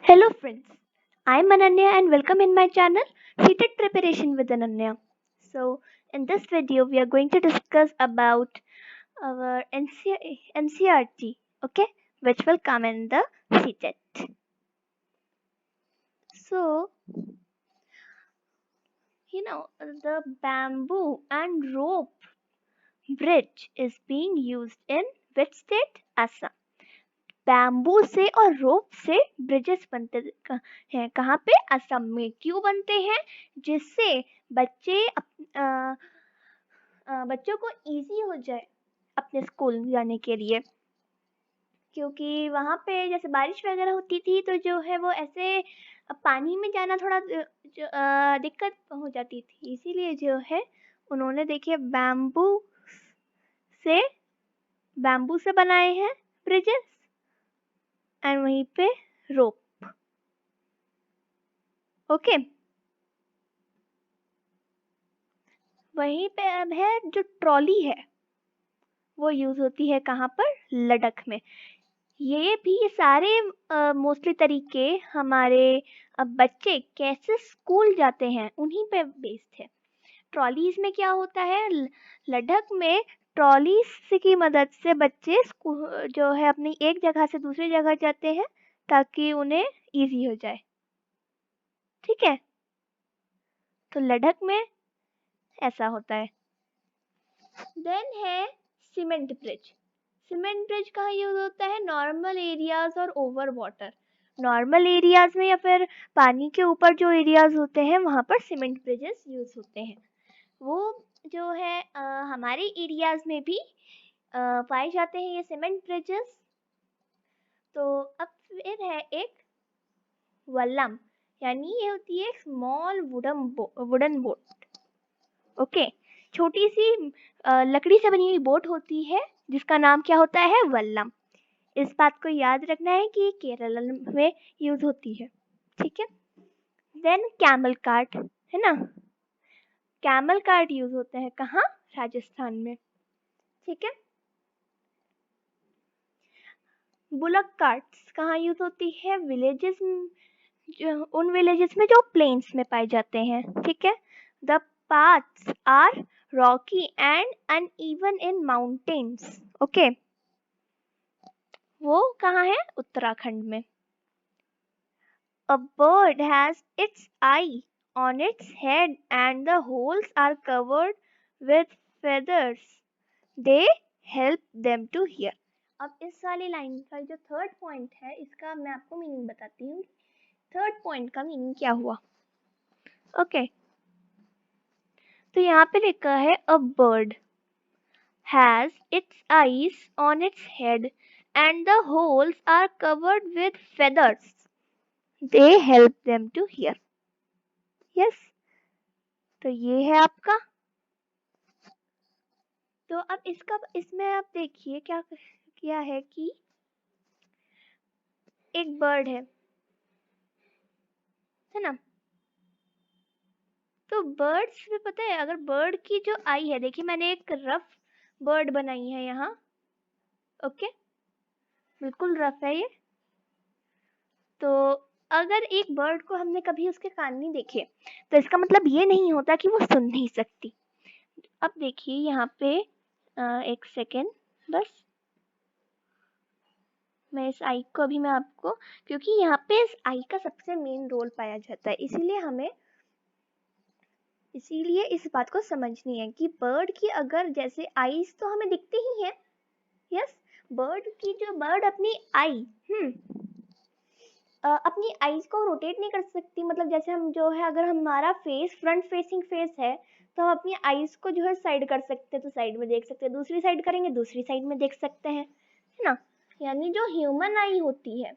Hello friends, I'm Ananya and welcome in my channel Heated Preparation with Ananya. So in this video we are going to discuss about our NCRT, okay, which will come in the Heated. So the bamboo and rope bridge is being used in which state? Assam. Bamboo से और रोप से bridges बनते हैं कहाँ पे? असम में। क्यों बनते हैं? जिससे बच्चे बच्चों को इजी हो जाए अपने स्कूल जाने के लिए, क्योंकि वहाँ पे जैसे बारिश वगैरह होती थी तो जो है वो ऐसे पानी में जाना थोड़ा दिक्कत हो जाती थी, इसीलिए जो है उन्होंने देखिए से बैम्बू से बनाए हैं ब्रिजेस एंड वहीं पे रोप। ओके, वहीं पे अब है जो ट्रॉली है वो यूज होती है कहाँ पर? लद्दाख में। ये भी सारे मोस्टली तरीके हमारे बच्चे कैसे स्कूल जाते हैं उन्हीं पे बेस्ड है। ट्रॉलीज में क्या होता है? लद्दाख में ट्रॉलीज की मदद से बच्चे स्कूल जो है अपनी एक जगह से दूसरी जगह जाते हैं ताकि उन्हें इजी हो जाए। ठीक है, तो लद्दाख में ऐसा होता है। देन है सीमेंट ब्रिज। सीमेंट ब्रिज कहाँ यूज होता है? नॉर्मल एरियाज और ओवर वाटर। नॉर्मल एरियाज में या फिर पानी के ऊपर जो एरियाज होते हैं वहां पर सीमेंट ब्रिजेस यूज होते हैं। वो जो है हमारे एरियाज में भी पाए जाते हैं ये सीमेंट ब्रिजेस। तो अब फिर है एक वल्लम, यानी ये होती है स्मॉल वुडन बोट। ओके, छोटी सी लकड़ी से बनी हुई बोट होती है जिसका नाम क्या होता है? वल्लम। इस बात को याद रखना है कि केरल में यूज होती है। ठीक है, देन कैमल कार्ट है ना, कैमल कार्ट यूज होते हैं कहाँ? राजस्थान में। ठीक है, बुलक कार्ट्स कहाँ यूज होती है? विलेजेस, उन विलेजेस में जो प्लेन्स में पाए जाते हैं। ठीक है, the paths are rocky and uneven in mountains. Okay, वो कहाँ है? उत्तराखंड में। A bird has its eye on its head and the holes are covered with feathers. They help them to hear. अब इस वाली लाइन का जो थर्ड पॉइंट है इसका मैं आपको मीनिंग बताती हूँ। थर्ड पॉइंट का मीनिंग क्या हुआ? ओके, तो यहाँ पे लिखा है a bird has its eyes on its head and the holes are covered with feathers. They help them to hear. Yes, तो ये है आपका। तो अब इसमें आप देखिए क्या किया है कि एक बर्ड है ना, तो बर्ड्स में पता है अगर बर्ड की जो आई है, देखिए मैंने एक रफ बर्ड बनाई है यहाँ। ओके, बिल्कुल रफ है ये। तो अगर एक बर्ड को हमने कभी उसके कान नहीं देखे तो इसका मतलब ये नहीं होता कि वो सुन नहीं सकती। अब देखिए यहाँ पे एक सेकेंड बस, मैं इस आई को अभी मैं आपको, क्योंकि यहाँ पे इस आई का सबसे मेन रोल पाया जाता है, इसीलिए इस बात को समझनी है कि बर्ड की अगर जैसे आईज तो हमें दिखती ही है। यस, बर्ड अपनी आई अपनी आईज को रोटेट नहीं कर सकती। मतलब जैसे हम जो है अगर हमारा फेस फ्रंट फेसिंग फेस है तो हम अपनी आईज को जो है साइड कर सकते हैं, तो साइड में देख सकते हैं, दूसरी साइड करेंगे दूसरी साइड में देख सकते हैं, है ना। यानी जो ह्यूमन आई होती है,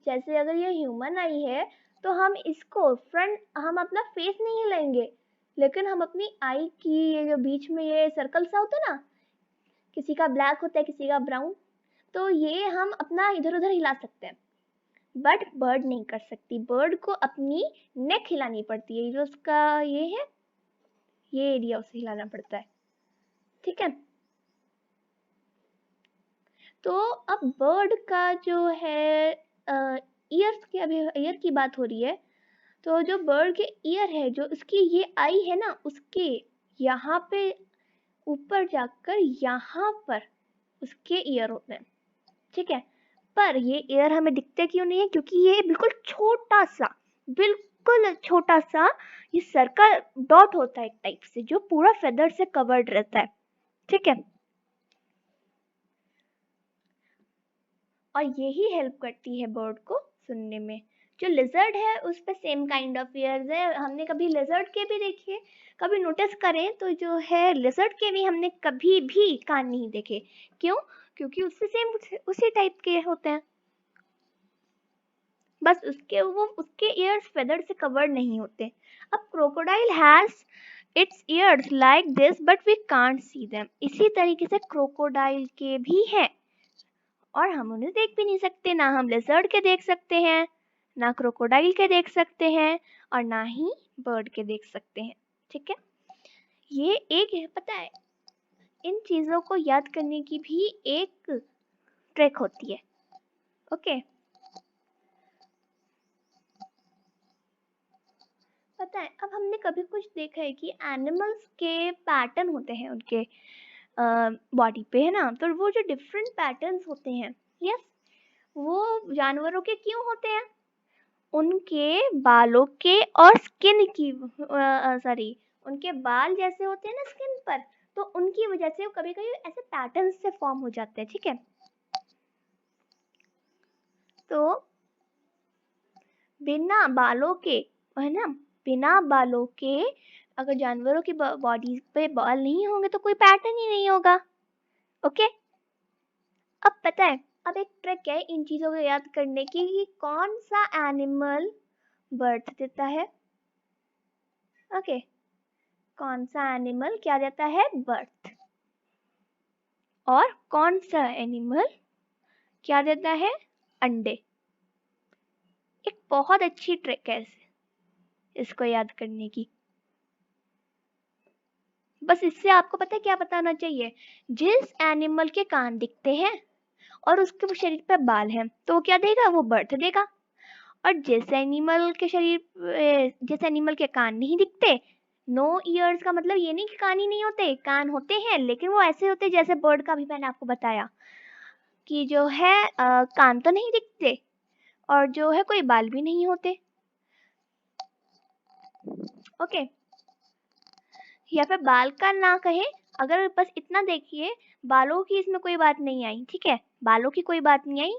जैसे अगर ये ह्यूमन आई है तो हम इसको फ्रंट, हम अपना फेस नहीं हिलाएंगे लेकिन हम अपनी आई की ये जो बीच में ये सर्कल सा होता है ना, किसी का ब्लैक होता है किसी का ब्राउन, तो ये हम अपना इधर उधर हिला सकते हैं। बट बर्ड नहीं कर सकती, बर्ड को अपनी नेक हिलानी पड़ती है, जो उसका ये है ये एरिया उसे हिलाना पड़ता है। ठीक है, तो अब बर्ड का जो है ईयर्स की, अभी ईयर की बात हो रही है, तो जो बर्ड के ईयर है, जो उसकी ये आई है ना, उसके यहाँ पे ऊपर जाकर यहाँ पर उसके ईयर होते हैं, ठीक है। पर ये ईयर हमें दिखते क्यों नहीं है? क्योंकि ये बिल्कुल छोटा सा, बिल्कुल छोटा सा ये सर का डॉट होता है एक टाइप से, जो पूरा फेदर से कवर्ड रहता है, ठीक है। और यही हेल्प करती है बर्ड को सुनने में। जो लिजर्ड है उस पे सेम काइंड ऑफ ईयर्स है, हमने कभी लिजर्ड के भी देखिए, कभी नोटिस करें तो जो है लिजर्ड के भी हमने कभी भी कान नहीं देखे। क्यों? क्योंकि उससे सेम उसी टाइप के होते हैं, बस उसके ईयर्स फेदर से कवर्ड नहीं होते। अब crocodile has its ears like this but we can't see them. इसी तरीके से क्रोकोडाइल के भी हैं, और हम उन्हें देख भी नहीं सकते, ना हम लिजर्ड के देख सकते हैं, ना क्रोकोडाइल के देख सकते हैं, और ना ही बर्ड के देख सकते हैं, ठीक है। ये एक है, पता है, इन चीजों को याद करने की भी एक ट्रिक होती है, ओके। पता है, अब हमने कभी कुछ देखा है कि एनिमल्स के पैटर्न होते हैं उनके बॉडी पे, है ना, तो वो जो डिफरेंट पैटर्न्स होते हैं, यस, वो जानवरों के क्यों होते हैं? उनके बालों के और स्किन की, सॉरी, उनके बाल जैसे होते हैं ना स्किन पर, तो उनकी वजह से कभी कभी ऐसे पैटर्न से फॉर्म हो जाते हैं, ठीक है। तो बिना बालों के, है ना, बिना बालों के अगर जानवरों की बॉडी पे बाल नहीं होंगे तो कोई पैटर्न ही नहीं होगा, ओके। अब पता है, अब एक ट्रिक है इन चीजों को याद करने की कि कौन सा एनिमल बर्थ देता है, ओके। कौन सा एनिमल क्या देता है? बर्थ। और कौन सा एनिमल क्या देता है? अंडे। एक बहुत अच्छी ट्रिक है इसको याद करने की। बस इससे आपको पता है क्या बताना चाहिए? जिस एनिमल के कान दिखते हैं और उसके शरीर पे बाल हैं तो वो क्या देगा? वो बर्थ देगा। और जिस एनिमल के कान नहीं दिखते, नो ईयर्स का मतलब ये नहीं कि कान ही नहीं होते, कान होते हैं, लेकिन वो ऐसे होते जैसे बर्ड का भी मैंने आपको बताया कि जो है कान तो नहीं दिखते और जो है कोई बाल भी नहीं होते, ओके। या फिर बाल का ना कहे, अगर बस इतना देखिए, बालों की इसमें कोई बात नहीं आई, ठीक है, बालों की कोई बात नहीं आई।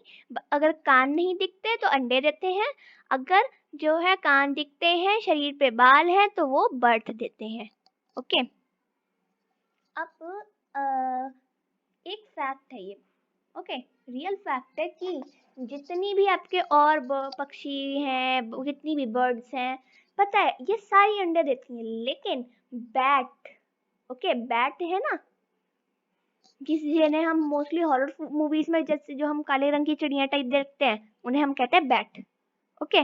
अगर कान नहीं दिखते तो अंडे देते हैं, अगर जो है कान दिखते हैं, शरीर पे बाल है, तो वो बर्थ देते हैं, ओके। अब एक फैक्ट है ये, ओके, रियल फैक्ट है कि जितनी भी आपके और पक्षी हैं, जितनी भी बर्ड्स हैं, पता है ये सारी अंडे देती हैं, लेकिन बैट, ओके, बैट है ना, जिन्हें हम मोस्टली हॉरर मूवीज में जैसे जो हम काले रंग की चिड़िया टाइप देखते हैं, उन्हें हम कहते हैं बैट, ओके।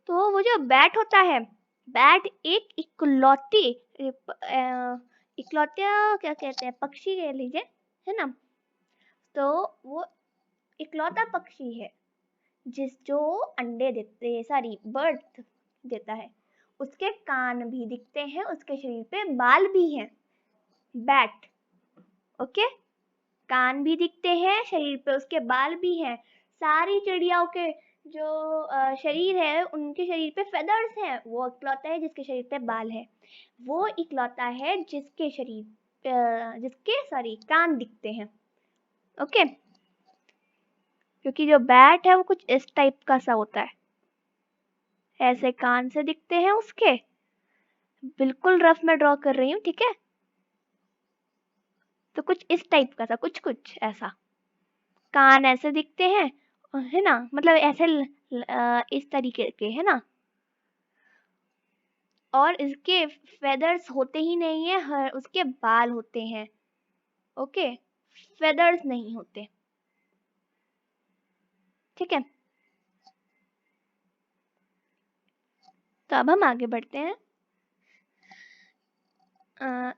तो वो जो बैट होता है, बैट एक इकलौती इकलौता क्या कहते हैं, पक्षी कह लीजिए, है ना। तो वो इकलौता पक्षी है जो अंडे देते, सॉरी, बर्थ देता है। उसके कान भी दिखते हैं, उसके शरीर पे बाल भी हैं, बैट, ओके। कान भी दिखते हैं, शरीर पे उसके बाल भी हैं। सारी चिड़ियाओं के जो शरीर है, उनके शरीर पे फेदर्स हैं, वो इकलौता है जिसके शरीर पे बाल है। वो इकलौता है जिसके सॉरी कान दिखते हैं, ओके। क्योंकि जो बैट है वो कुछ इस टाइप का सा होता है, ऐसे कान से दिखते हैं उसके, बिल्कुल रफ में ड्रॉ कर रही हूँ, ठीक है। तो कुछ इस टाइप का सा, कुछ कुछ ऐसा, कान ऐसे दिखते हैं, है ना, मतलब ऐसे इस तरीके के, है ना। और इसके फेदर्स होते ही नहीं है, हर उसके बाल होते हैं, ओके, फेदर्स नहीं होते, ठीक है। तो अब हम आगे बढ़ते हैं।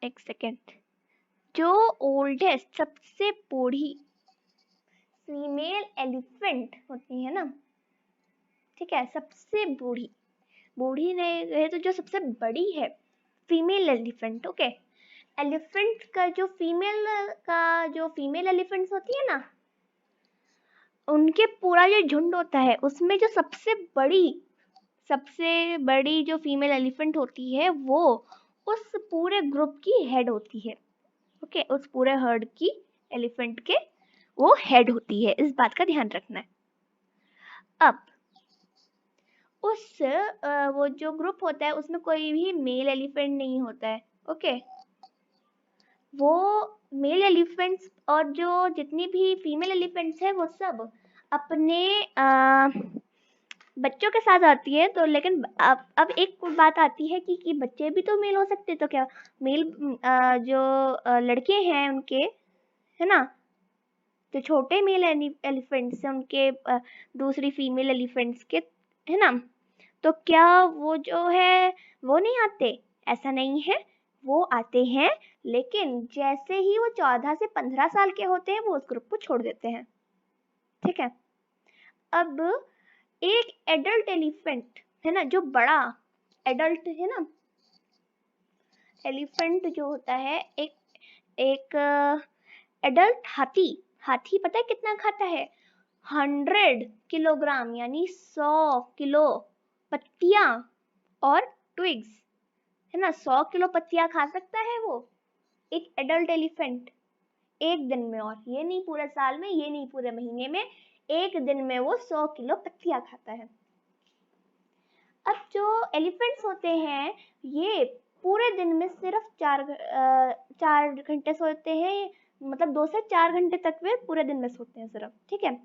एक सेकेंड। जो ओल्डेस्ट सबसे बूढ़ी फीमेल एलिफेंट होती है ना, ठीक है, सबसे बूढ़ी, बूढ़ी नहीं है तो जो सबसे बड़ी है, फीमेल एलिफेंट। ओके, एलिफेंट का जो फीमेल एलिफेंट्स होती है ना, उनके पूरा जो झुंड होता है उसमें जो सबसे बड़ी जो फीमेल एलिफेंट होती है वो उस पूरे ग्रुप की हेड होती है। ओके, उस पूरे हर्ड की एलिफेंट के वो हेड होती है, इस बात का ध्यान रखना है। अब वो जो ग्रुप होता है उसमें कोई भी मेल एलिफेंट नहीं होता है। ओके, वो मेल एलिफेंट्स और जो जितनी भी फीमेल एलिफेंट्स है वो सब अपने बच्चों के साथ आती है। तो लेकिन अब एक बात आती है कि बच्चे भी तो मेल हो सकते, तो क्या मेल जो लड़के हैं उनके, है ना, जो छोटे मेल एलिफेंट्स हैं उनके दूसरी फीमेल एलिफेंट्स के, है ना, तो क्या वो जो है वो नहीं आते? ऐसा नहीं है, वो आते हैं, लेकिन जैसे ही वो 14 से 15 साल के होते हैं वो उस ग्रुप को छोड़ देते हैं। ठीक है, अब एक एडल्ट एलिफेंट है ना, जो बड़ा एडल्ट है ना, एलिफेंट जो होता है, एक एडल्ट हाथी पता है कितना खाता है? 100 किलोग्राम यानी 100 किलो पत्तियां और ट्विग्स, है ना, 100 किलो पत्तियां खा सकता है वो, एक एडल्ट एलिफेंट, एक दिन में। और ये नहीं पूरे साल में, ये नहीं पूरे महीने में, एक दिन में वो 100 किलो पत्तियां खाता है। अब जो एलिफेंट्स होते हैं ये पूरे दिन में सिर्फ 4 घंटे सोते हैं, मतलब 2 से 4 घंटे तक वे पूरे दिन में सोते हैं सिर्फ। ठीक है,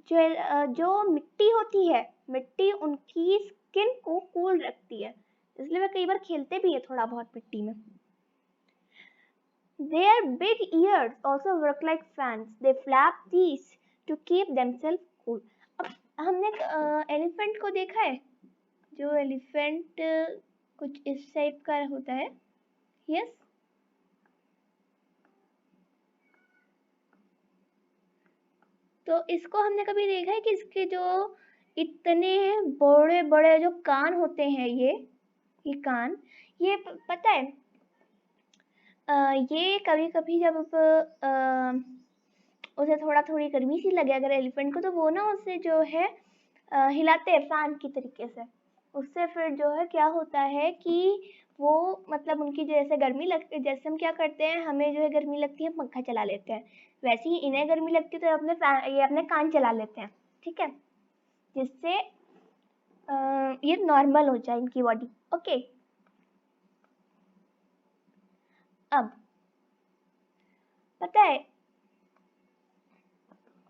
जो मिट्टी होती है, मिट्टी उनकी स्किन को कूल रखती है, इसलिए वे कई बार खेलते भी है थोड़ा बहुत मिट्टी में। Their big ears also work like fans. They flap these to keep themselves cool. अब हमने एलिफेंट को देखा है, जो एलिफेंट कुछ इस टाइप का होता है। यस, तो इसको हमने कभी देखा है कि इसके जो इतने बड़े बड़े जो कान होते हैं, ये कान, ये पता है ये कभी कभी जब उसे थोड़ी गर्मी सी लगे अगर एलिफेंट को, तो वो ना उसे जो है हिलाते हैं फैन की तरीके से। उससे फिर जो है क्या होता है कि वो मतलब उनकी जैसे गर्मी लगती है, जैसे हम क्या करते हैं, हमें जो है गर्मी लगती है पंखा चला लेते हैं, वैसे ही इन्हें गर्मी लगती है तो ये अपने कान चला लेते हैं। ठीक है, जिससे ये नॉर्मल हो जाए इनकी बॉडी। ओके, अब पता है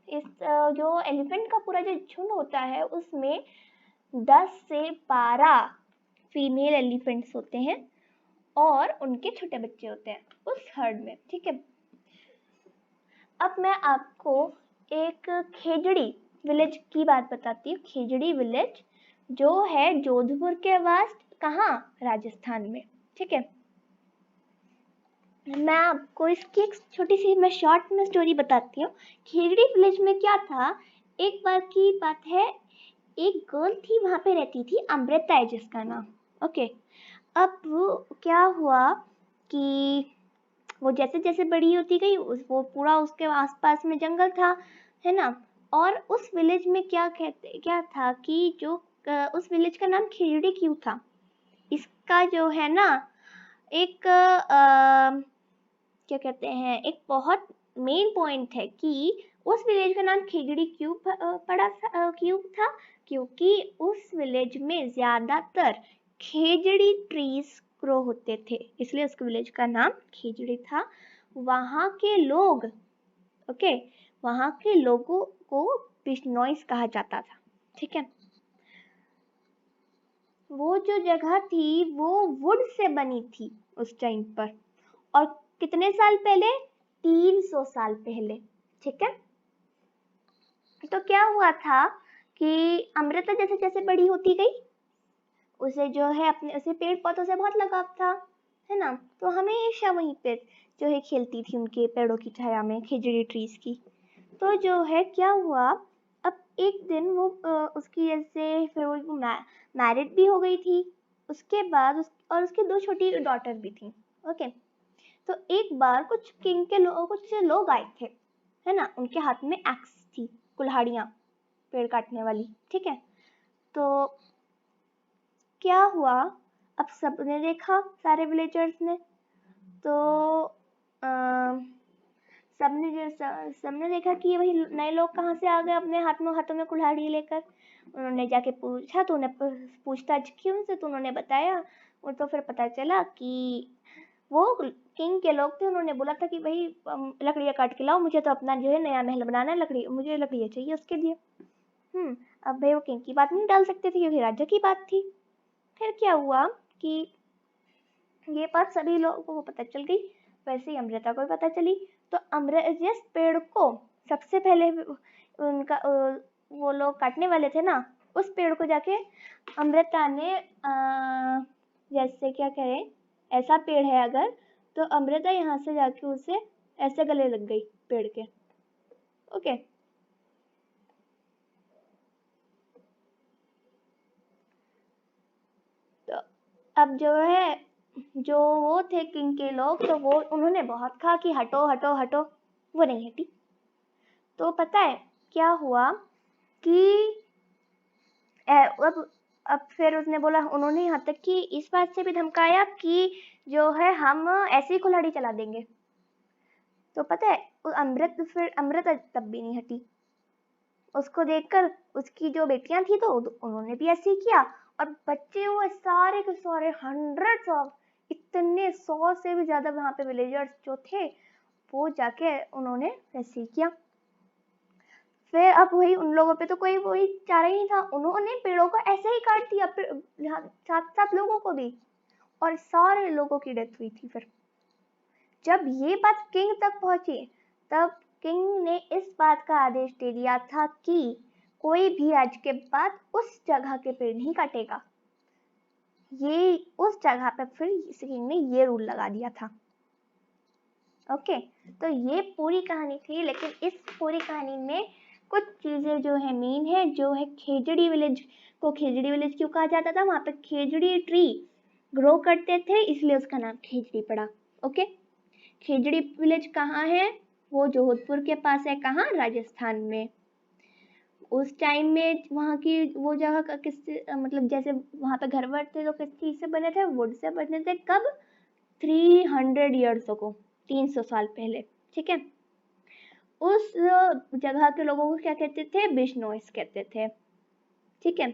इस जो एलिफेंट का पूरा जो झुंड होता है उसमें 10 से 12 फीमेल एलिफेंट्स होते हैं और उनके छोटे बच्चे होते हैं उस हर्ड में। ठीक है, अब मैं आपको एक खेजड़ी विलेज की बात बताती हूँ। खेजड़ी विलेज जो है जोधपुर के पास, कहाँ? राजस्थान में। ठीक है, मैं आपको इसकी एक छोटी सी मैं शॉर्ट में स्टोरी बताती हूँ। खेजड़ी विलेज में क्या था, एक बार की बात है, एक गर्ल थी वहां पे रहती थी, अमृता है जिसका नाम। ओके, अब वो क्या हुआ कि वो जैसे जैसे बड़ी होती गई वो पूरा उसके आसपास में जंगल था, है ना, और उस विलेज में क्या था कि जो उस विलेज का नाम खेजड़ी क्यों था, इसका जो है ना एक क्या कहते हैं, एक बहुत मेन पॉइंट है कि उस विलेज का नाम खेजड़ी क्यों क्यों था, क्योंकि उस विलेज में ज्यादातर खेजड़ी ट्रीज ग्रो होते थे, इसलिए उस विलेज का नाम खेजड़ी था। वहां के लोग, ओके, वहां के लोगों को बिश्नोइस कहा जाता था। ठीक है, वो जो जगह थी वो वुड से बनी थी उस टाइम पर, और कितने साल पहले? 300 साल पहले। ठीक है, तो क्या हुआ था कि अमृता जैसे जैसे बड़ी होती गई उसे जो है अपने उसे पेड़ पौधों से बहुत लगाव था, है ना, तो हमेशा वहीं पे जो है खेलती थी उनके पेड़ों की छाया में, खेजड़ी ट्रीज की। तो जो है क्या हुआ, अब एक दिन वो उसकी जैसे फिर वो मैरिड भी हो गई थी, उसके बाद और उसकी 2 छोटी डॉटर भी थी। ओके, तो एक बार कुछ किंग के कुछ लोग आए थे, है ना, उनके हाथ में एक्स थी, कुल्हाड़ियाँ पेड़ काटने वाली, ठीक है। तो क्या हुआ, अब सबने देखा, सारे विलेजर्स ने, तो सबने देखा कि ये वही नए लोग कहाँ से आ गए अपने हाथों में कुल्हाड़ी लेकर। उन्होंने जाके पूछा, तो उन्हें पूछताछ की उनसे, तो उन्होंने बताया। और तो फिर पता चला कि वो किंग के लोग थे। उन्होंने बोला था कि भाई लकड़ियाँ काट के लाओ, मुझे तो अपना जो है नया महल बनाना है, मुझे लकड़ियाँ चाहिए उसके लिए। अब भाई वो किंग की बात नहीं डाल सकते थे क्योंकि राजा की बात थी। फिर क्या हुआ कि ये बात सभी लोगों को पता चल गई, वैसे ही अमृता को भी पता चली। तो जिस पेड़ को सबसे पहले उनका वो लोग काटने वाले थे ना, उस पेड़ को जाके अमृता ने जैसे क्या करें, ऐसा पेड़ है अगर, तो अमृता यहाँ से जाके उसे ऐसे गले लग गई पेड़ के। ओके, तो अब जो है, जो वो थे किंग के लोग, तो वो उन्होंने बहुत कहा कि हटो हटो हटो, वो नहीं हटी। तो पता है क्या हुआ कि अब फिर उसने बोला, उन्होंने यहाँ तक कि इस बात से भी धमकाया कि जो है हम ऐसी कुल्हाड़ी चला देंगे। तो पता है अमृत तब भी नहीं हटी। उसको देखकर उसकी जो बेटियां थी तो उन्होंने भी ऐसे ही किया, और बच्चे वो सारे के सारे हंड्रेड्स ऑफ, इतने 100 से भी ज्यादा वहां पे विलेजर्स जो थे, वो जाके उन्होंने ऐसे ही किया। फिर अब वही उन लोगों पे तो कोई वही चारा ही नहीं था, उन्होंने पेड़ों को ऐसे ही काट दिया, 7 लोगों को भी, और सारे लोगों की डेथ हुई थी। फिर जब ये बात किंग तक पहुंची, तब किंग ने इस बात का आदेश दे दिया था कि कोई भी आज के बाद उस जगह के पेड़ नहीं काटेगा। ये उस जगह पे फिर किंग ने ये रूल लगा दिया था। ओके, तो ये पूरी कहानी थी, लेकिन इस पूरी कहानी में कुछ चीजें जो है मेन है, जो है खेजड़ी विलेज को खेजड़ी विलेज क्यों कहा जाता था, वहां पे खेजड़ी ट्री ग्रो करते थे, इसलिए उसका नाम खेजड़ी पड़ा। ओके, खेजड़ी विलेज कहाँ है, वो जोधपुर के पास है, कहाँ, राजस्थान में। उस टाइम में वहाँ की वो जगह का मतलब जैसे वहाँ पे घर वर थे तो किस चीज से बने थे, वुड से बने थे। कब, 300 ईयर्स को, 300 साल पहले, ठीक है। उस जगह के लोगों को क्या कहते थे, बिश्नोइस कहते थे, ठीक है।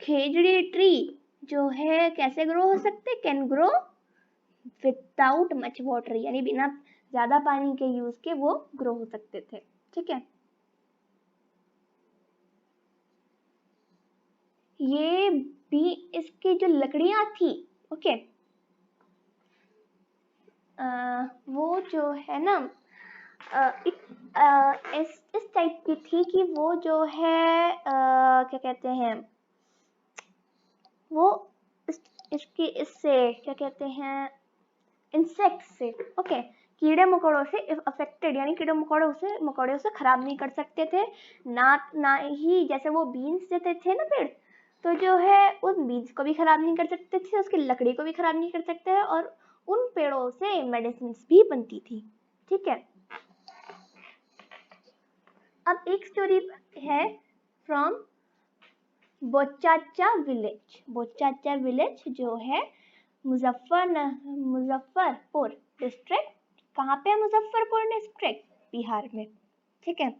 खेजड़ी ट्री जो है कैसे ग्रो हो सकते, can grow without much water, यानी बिना ज्यादा पानी के यूज के वो ग्रो हो सकते थे, ठीक है। ये भी इसकी जो लकड़ियां थी, ओके, वो जो है ना इस टाइप की थी कि वो जो है क्या कहते हैं, वो इसकी इससे क्या कहते हैं, इंसेक्ट से, ओके, कीड़े मकोड़ों से अफेक्टेड, यानी कीड़े मकोड़े उसे खराब नहीं कर सकते थे। ना ही जैसे वो बीन्स देते थे ना पेड़, तो जो है उन बीन्स को भी खराब नहीं कर सकते थे, उसकी लकड़ी को भी खराब नहीं कर सकते हैं, और उन पेड़ों से मेडिसिन भी बनती थी, ठीक है। अब एक स्टोरी है फ्रॉम बोचाचा विलेज जो है मुजफ्फरपुर डिस्ट्रिक्ट। कहाँ पे है मुजफ्फरपुर डिस्ट्रिक्ट, बिहार में, ठीक है।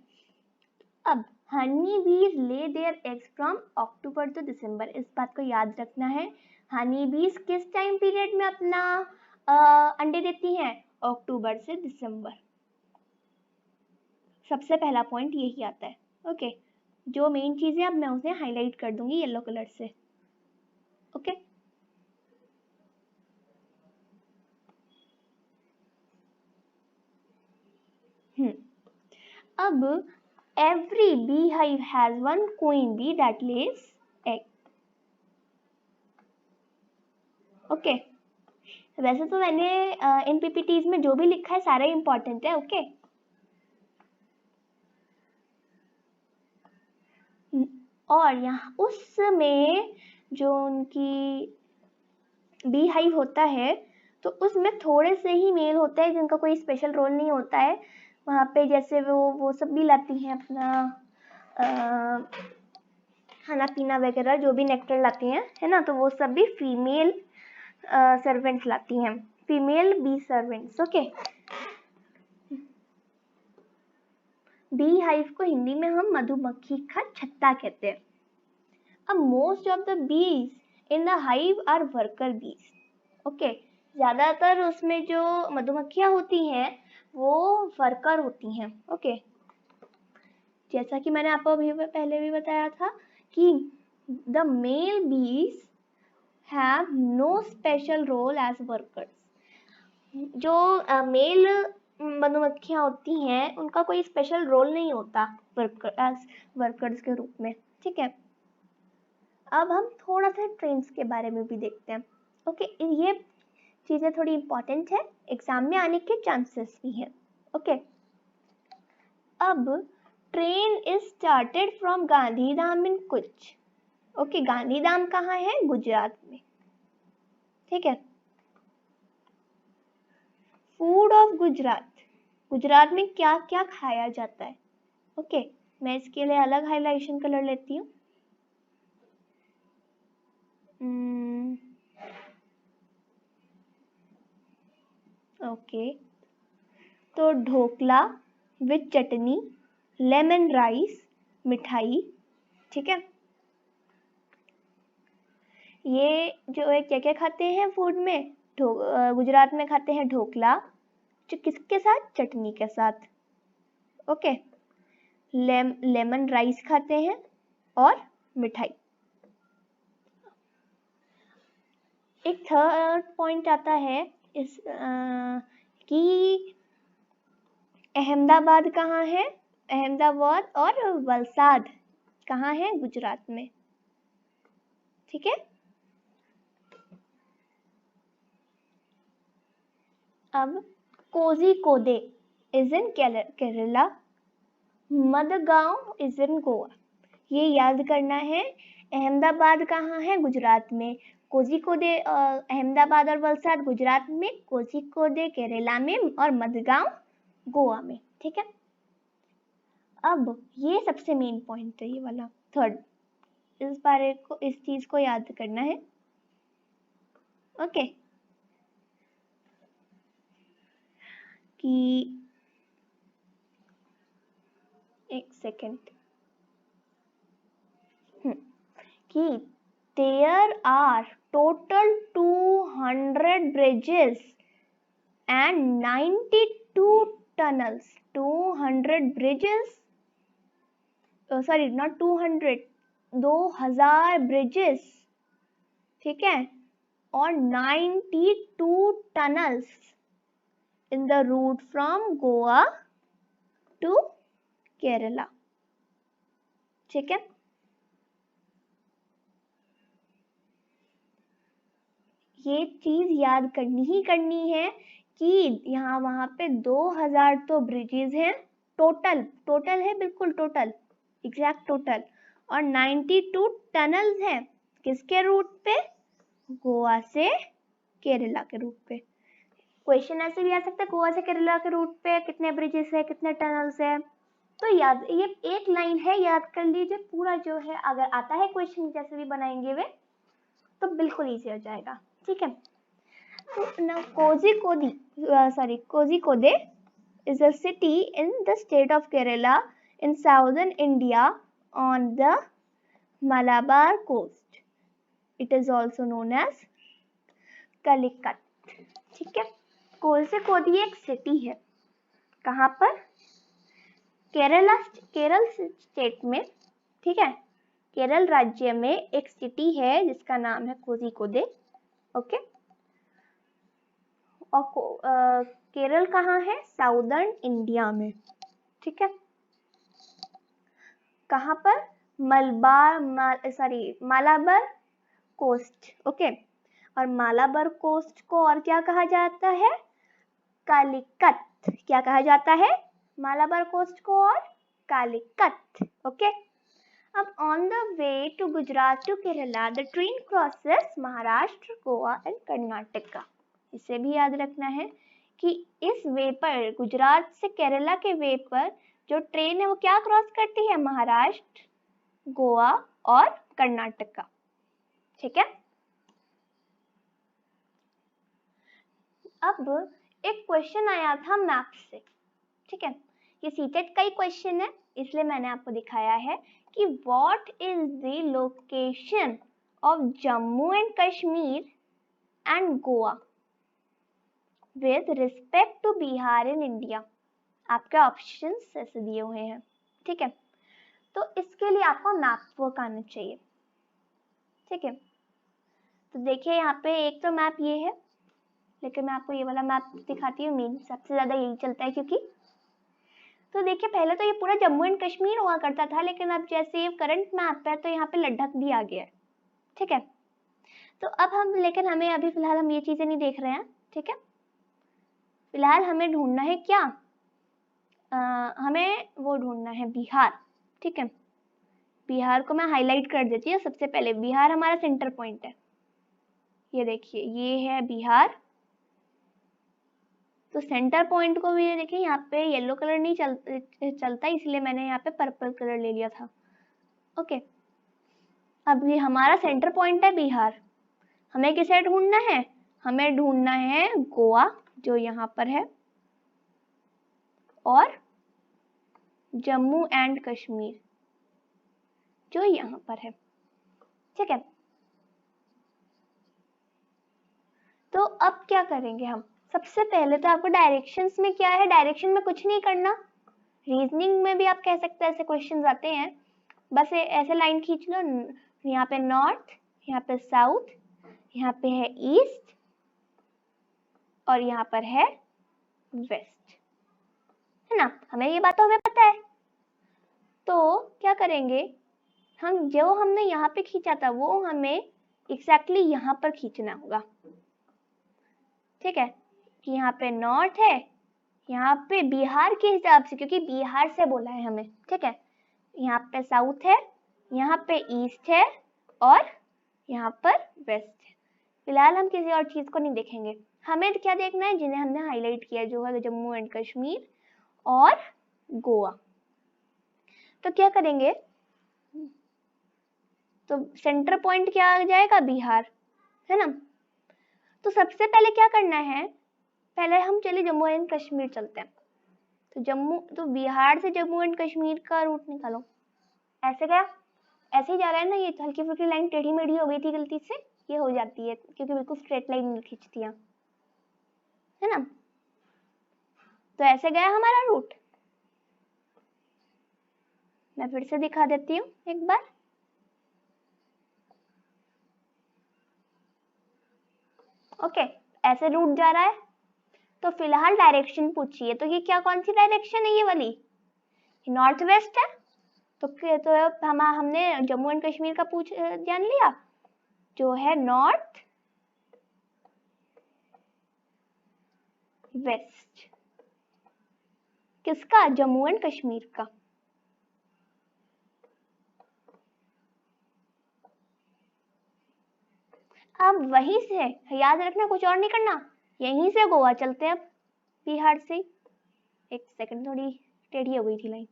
अब honey bees lay their eggs from October to December, इस बात को याद रखना है। हनी बीज किस टाइम पीरियड में अपना अंडे देती हैं, अक्टूबर से दिसंबर। सबसे पहला पॉइंट यही आता है, ओके। जो मेन चीज है अब मैं उसे हाईलाइट कर दूंगी येलो कलर से, ओके। अब every beehive has one queen bee that lays egg, okay. वैसे तो मैंने इन पीपीटीज में जो भी लिखा है सारा इंपॉर्टेंट है, ओके। और यहाँ उसमें जो उनकी बी हाइव होता है तो उसमें थोड़े से ही मेल होते हैं जिनका कोई स्पेशल रोल नहीं होता है वहाँ पे। जैसे वो सब भी लाती हैं अपना खाना पीना वगैरह, जो भी नेक्टर लाती हैं, है ना, तो वो सब भी फीमेल सर्वेंट्स लाती हैं, female bee servants. Okay, bee hive को हिंदी में हम मधुमक्खी का छत्ता कहते हैं। अब most of the bees in the hive are worker bees. Okay, ज्यादातर उसमें जो मधुमक्खियां होती हैं वो वर्कर होती हैं। ओके, जैसा कि मैंने आपको अभी पहले भी बताया था कि the male bees have no special role as workers. जो मेल मधुमक्खियां होती हैं उनका कोई स्पेशल रोल नहीं होता वर्कर्स के रूप में। ठीक है, अब हम थोड़ा सा ट्रेन्स के बारे में भी देखते हैं। ओके, ये चीजें थोड़ी इंपॉर्टेंट है, एग्जाम में आने के चांसेस भी हैं। ओके, अब train is started from Gandhidham in Kutch. Okay, Gandhidham कहाँ है? गुजरात में। ठीक है, फूड ऑफ गुजरात, गुजरात में क्या क्या खाया जाता है? ओके, मैं इसके लिए अलग हाइलाइटेशन कलर लेती हूँ। ओके, तो dhokla with chutney, lemon rice, मिठाई। ठीक है, ये जो है क्या क्या खाते हैं फूड में? गुजरात में खाते हैं ढोकला, जो किसके साथ? चटनी के साथ। ओके, लेमन राइस खाते हैं और मिठाई। एक थर्ड पॉइंट आता है इस कि अहमदाबाद कहाँ है? अहमदाबाद और वलसाड कहाँ है? गुजरात में। ठीक है, अब Kozhikode is in Kerala, Madgaon is in Goa. ये याद करना है। अहमदाबाद कहाँ है? गुजरात में। कोझिकोडे अहमदाबाद और वलसाड गुजरात में, कोझिकोडे केरला में और मडगांव गोवा में। ठीक है, अब ये सबसे मेन पॉइंट है, ये वाला थर्ड, इस चीज को याद करना है। ओके, कि एक सेकेंड, कि there are total 200 bridges and 92 tunnels. 200 bridges, sorry not 200, 2000 bridges, ठीक है, और 92 tunnels in the route from Goa to Kerala. ठीक है, ये चीज याद करनी ही करनी है कि यहाँ वहां पे 2000 तो ब्रिजेस हैं, टोटल है, बिल्कुल टोटल, एग्जैक्ट टोटल, और 92 टनल्स हैं। किसके रूट पे? गोवा से केरला के रूट पे। क्वेश्चन ऐसे भी आ सकता है, गोवा से केरला के रूट पे कितने ब्रिजेस है, कितने टनल्स है। तो याद, ये एक लाइन है, याद कर लीजिए। पूरा जो है अगर आता है क्वेश्चन जैसे भी बनाएंगे वे, तो बिल्कुल इजी हो जाएगा। ठीक है, now Kozhikode is a city in the state of Kerala in southern India on the Malabar coast. It is also known as Calicut. ठीक है, कोझिकोड एक सिटी है, कहाँ पर? केरल स्टेट में। ठीक है, केरल राज्य में एक सिटी है जिसका नाम है कोझिकोडे। ओके, और केरल कहाँ है? साउदर्न इंडिया में। ठीक है, कहाँ पर? मालाबार कोस्ट। ओके, और मालाबार कोस्ट को और क्या कहा जाता है? कालीकत। क्या कहा जाता है? मालाबार कोस्ट को और कालीकत। ओके, अब on the way to Gujarat to Kerala the train crosses Maharashtra, Goa and Karnataka. इसे भी याद रखना है कि इस वे पर, गुजरात से केरला के वे पर जो ट्रेन है वो क्या क्रॉस करती है? महाराष्ट्र, गोवा और कर्नाटका। ठीक है। अब एक क्वेश्चन आया था मैप से। ठीक है, ये सीटेट का ही क्वेश्चन है, इसलिए मैंने आपको दिखाया है कि what is the location of Jammu and Kashmir and Goa with respect to Bihar in India. आपके ऑप्शंस ऐसे दिए हुए हैं। ठीक है, तो इसके लिए आपको मैप वर्क आना चाहिए। ठीक है, तो देखिए यहाँ पे एक तो मैप ये है, लेकिन मैं आपको ये वाला मैप दिखाती हूँ, मेन सबसे ज्यादा यही चलता है क्योंकि। तो देखिए पहले तो ये पूरा जम्मू एंड कश्मीर हुआ करता था, लेकिन अब जैसे ये करंट मैप है तो यहाँ पे लद्दाख भी आ गया है। ठीक है, तो अब हम, लेकिन हमें अभी फिलहाल हम ये चीजें नहीं देख रहे हैं। ठीक है, फिलहाल हमें ढूंढना है क्या? हमें वो ढूंढना है बिहार। ठीक है, बिहार को मैं हाईलाइट कर देती हूँ। सबसे पहले बिहार हमारा सेंटर पॉइंट है। ये देखिए ये है बिहार। तो सेंटर पॉइंट को भी देखिए यहाँ पे येलो कलर नहीं चलता, इसलिए मैंने यहाँ पे पर्पल कलर ले लिया था। ओके, अब ये हमारा सेंटर पॉइंट है बिहार। हमें किसे ढूंढना है? हमें ढूंढना है गोवा जो यहाँ पर है, और जम्मू एंड कश्मीर जो यहाँ पर है। ठीक है, तो अब क्या करेंगे हम? सबसे पहले तो आपको डायरेक्शंस में क्या है, डायरेक्शन में कुछ नहीं करना। रीजनिंग में भी आप कह सकते हैं, ऐसे क्वेश्चंस आते हैं, बस ऐसे लाइन खींच लो। यहाँ पे नॉर्थ, यहाँ पे साउथ, यहाँ पे है ईस्ट और यहाँ पर है वेस्ट, है ना? हमें ये बात तो हमें पता है। तो क्या करेंगे हम, जो हमने यहाँ पे खींचा था वो हमें एग्जैक्टली यहाँ पर खींचना होगा। ठीक है, कि यहाँ पे नॉर्थ है, यहाँ पे बिहार के हिसाब से, क्योंकि बिहार से बोला है हमें। ठीक है, यहाँ पे साउथ है, यहाँ पे ईस्ट है और यहाँ पर वेस्ट है। फिलहाल हम किसी और चीज को नहीं देखेंगे, हमें क्या देखना है? जिन्हें हमने हाईलाइट किया, जो है जम्मू एंड कश्मीर और गोवा। तो क्या करेंगे? तो सेंटर पॉइंट क्या आ जाएगा? बिहार, है ना? तो सबसे पहले क्या करना है? पहले हम चले जम्मू एंड कश्मीर चलते हैं। तो बिहार से जम्मू एंड कश्मीर का रूट निकालो। ऐसे गया, ऐसे ही जा रहा है ना, ये हल्की फुल्की लाइन टेढ़ी मेढ़ी हो गई थी गलती से, ये हो जाती है क्योंकि बिल्कुल स्ट्रेट लाइन नहीं खींचती है ना? तो ऐसे गया हमारा रूट। मैं फिर से दिखा देती हूँ एक बार। ओके, ऐसे रूट जा रहा है। तो फिलहाल डायरेक्शन पूछिए, तो ये क्या, कौन सी डायरेक्शन है? ये वाली नॉर्थ वेस्ट है। तो हमने जम्मू एंड कश्मीर का जान लिया, जो है नॉर्थ वेस्ट। किसका? जम्मू एंड कश्मीर का। अब वहीं से याद रखना, कुछ और नहीं करना, यहीं से गोवा चलते हैं। अब बिहार से, एक सेकंड, थोड़ी टेढ़ी हो गई थी लाइन।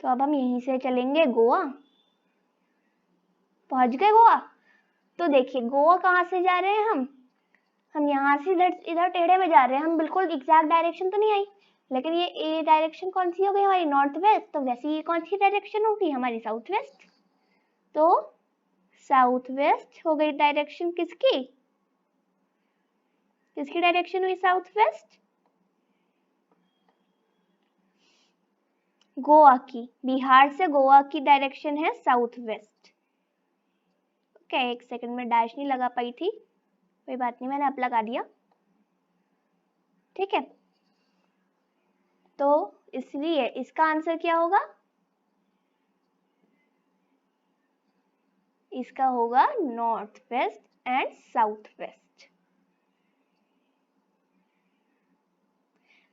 तो अब हम यहीं से चलेंगे गोवा। पहुंच गए गोवा। तो देखिए गोवा कहाँ से जा रहे हैं हम यहाँ से इधर टेढ़े में जा रहे हैं। हम बिल्कुल एग्जैक्ट डायरेक्शन तो नहीं आई, लेकिन ये ए डायरेक्शन कौन सी हो गई हमारी? North west. तो वैसे ये कौन सी डायरेक्शन होगी? हमारी साउथ वेस्ट। तो साउथ वेस्ट हो गई डायरेक्शन किसकी? किसकी डायरेक्शन हुई साउथ वेस्ट? गोवा की। बिहार से गोवा की डायरेक्शन है साउथ वेस्ट। ओके, एक सेकंड में डैश नहीं लगा पाई थी, कोई बात नहीं, मैंने अब लगा दिया। ठीक है, तो इसलिए इसका आंसर क्या होगा? इसका होगा north west and south west.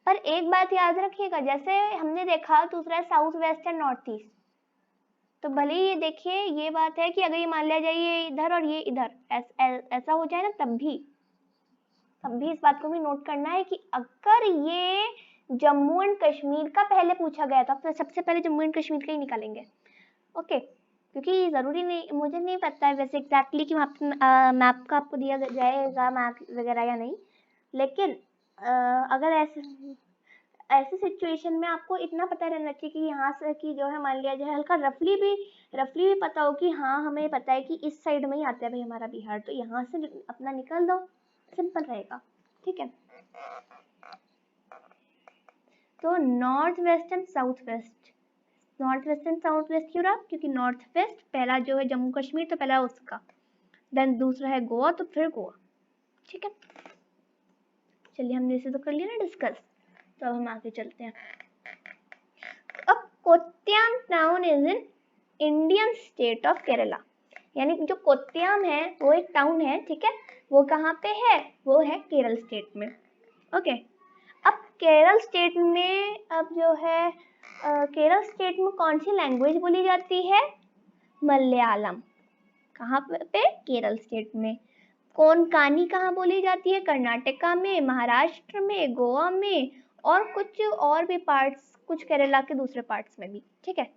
पर एक बात याद रखिएगा, जैसे हमने देखा दूसरा है south west and north east, तो भले ही ये देखिए ये बात है कि अगर ये मान लिया जाए ये इधर और ये इधर ऐसा हो जाए ना, तब भी इस बात को भी नोट करना है कि अगर ये जम्मू एंड कश्मीर का पहले पूछा गया था तो सबसे पहले जम्मू एंड कश्मीर का ही निकालेंगे। ओके, क्योंकि ज़रूरी नहीं, मुझे नहीं पता है वैसे एग्जैक्टली कि मैप का आपको दिया जाएगा मैप वगैरह या नहीं, लेकिन अगर ऐसे सिचुएशन में आपको इतना पता रहना चाहिए कि यहाँ से कि जो है मान लिया जाए हल्का रफली भी पता हो कि हाँ हमें पता है कि इस साइड में ही आता है भाई हमारा बिहार, तो यहाँ से अपना निकल दो, सिंपल रहेगा। ठीक है, तो north west and south west, north west and south west क्यों रहा, क्योंकि नॉर्थ वेस्ट पहला जो है जम्मू कश्मीर, तो पहला उसका, देन दूसरा है गोवा, तो फिर गोवा। ठीक है, चलिए हमने इसे तो कर लिया ना डिस्कस, तो अब हम आगे चलते हैं। अब Kottayam town is in Indian state of Kerala, यानी जो कोट्टायम है वो एक टाउन है, ठीक है, वो कहाँ पे है, वो है केरल स्टेट में। ओके, अब केरल स्टेट में अब जो है केरल स्टेट में कौन सी लैंग्वेज बोली जाती है, मलयालम। कहाँ पे, केरल स्टेट में। कोंकणी कहाँ बोली जाती है, कर्नाटका में, महाराष्ट्र में, गोवा में, और कुछ और भी पार्ट्स, कुछ केरला के दूसरे पार्ट्स में भी। ठीक है,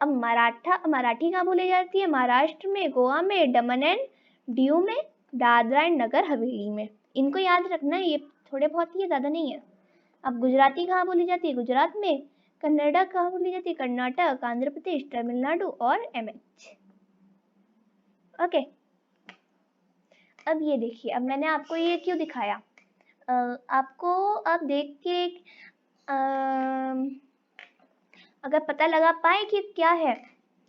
अब मराठी कहाँ बोली जाती है, महाराष्ट्र में, गोवा में, दमन एंड दीव में, दादरा एंड नगर हवेली में। इनको याद रखना है, ये थोड़े बहुत ही, ज़्यादा नहीं है। अब गुजराती कहाँ बोली जाती है, गुजरात में। कन्नड़ा कहाँ बोली जाती है, कर्नाटक, आंध्र प्रदेश, तमिलनाडु और MH। ओके, अब ये देखिए, अब मैंने आपको ये क्यों दिखाया, आपको अब देख के अगर पता लगा पाए कि क्या है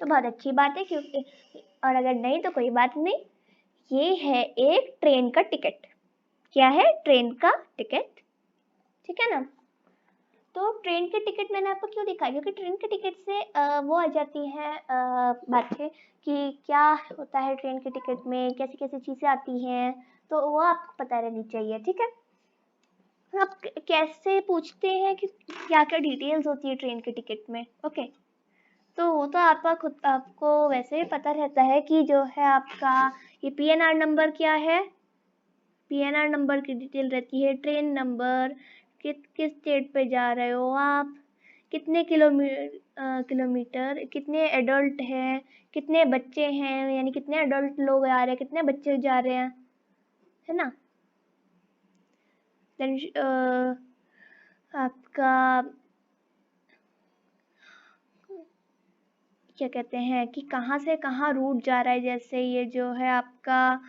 तो बहुत अच्छी बात है, क्योंकि और अगर नहीं तो कोई बात नहीं। ये है एक ट्रेन का टिकट। क्या है, ट्रेन का टिकट। ठीक है ना, तो ट्रेन के टिकट मैंने आपको क्यों दिखाया, क्योंकि ट्रेन के टिकट से वो आ जाती है बातें कि क्या होता है ट्रेन के टिकट में, कैसी कैसी चीज़ें आती हैं, तो वो आपको पता रहनी चाहिए। ठीक है, आप कैसे पूछते हैं कि क्या क्या डिटेल्स होती है ट्रेन के टिकट में। ओके, तो वो तो आपको वैसे ही पता रहता है कि जो है आपका ये PNR नंबर क्या है, PNR नंबर की डिटेल रहती है, ट्रेन नंबर, किस स्टेट पे जा रहे हो आप, कितने किलोमीटर, कितने एडल्ट हैं, कितने बच्चे हैं, यानी कितने एडल्ट लोग आ रहे हैं, कितने बच्चे जा रहे हैं, है ना। देन आपका क्या कहते हैं कि कहाँ से कहाँ रूट जा रहा है, जैसे ये जो है आपका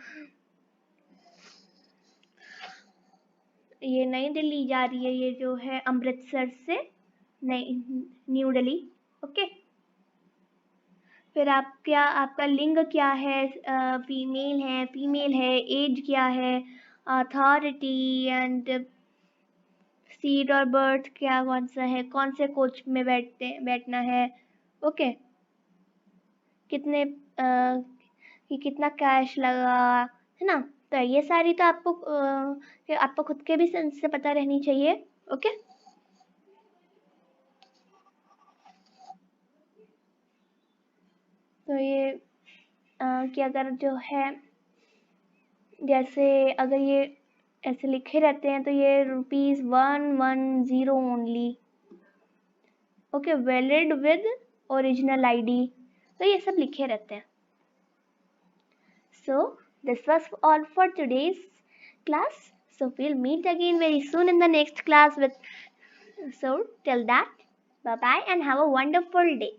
ये नई दिल्ली जा रही है, ये जो है अमृतसर से न्यू दिल्ली। ओके, फिर आपका लिंग क्या है, फीमेल है, एज क्या है, अथॉरिटी एंड सीट और बर्थ क्या कौन सा है, कौन से कोच में बैठना है। ओके, कितने कि कितना कैश लगा, है ना, तो ये सारी तो आपको खुद के भी सेंस से पता रहनी चाहिए। ओके, तो ये कि अगर जो है जैसे अगर ये ऐसे लिखे रहते हैं तो ये ₹110 only. Okay, valid with original ID, तो ये सब लिखे रहते हैं। So this was all for today's class. So we'll meet again very soon in the next class with, so till that, bye bye and have a wonderful day.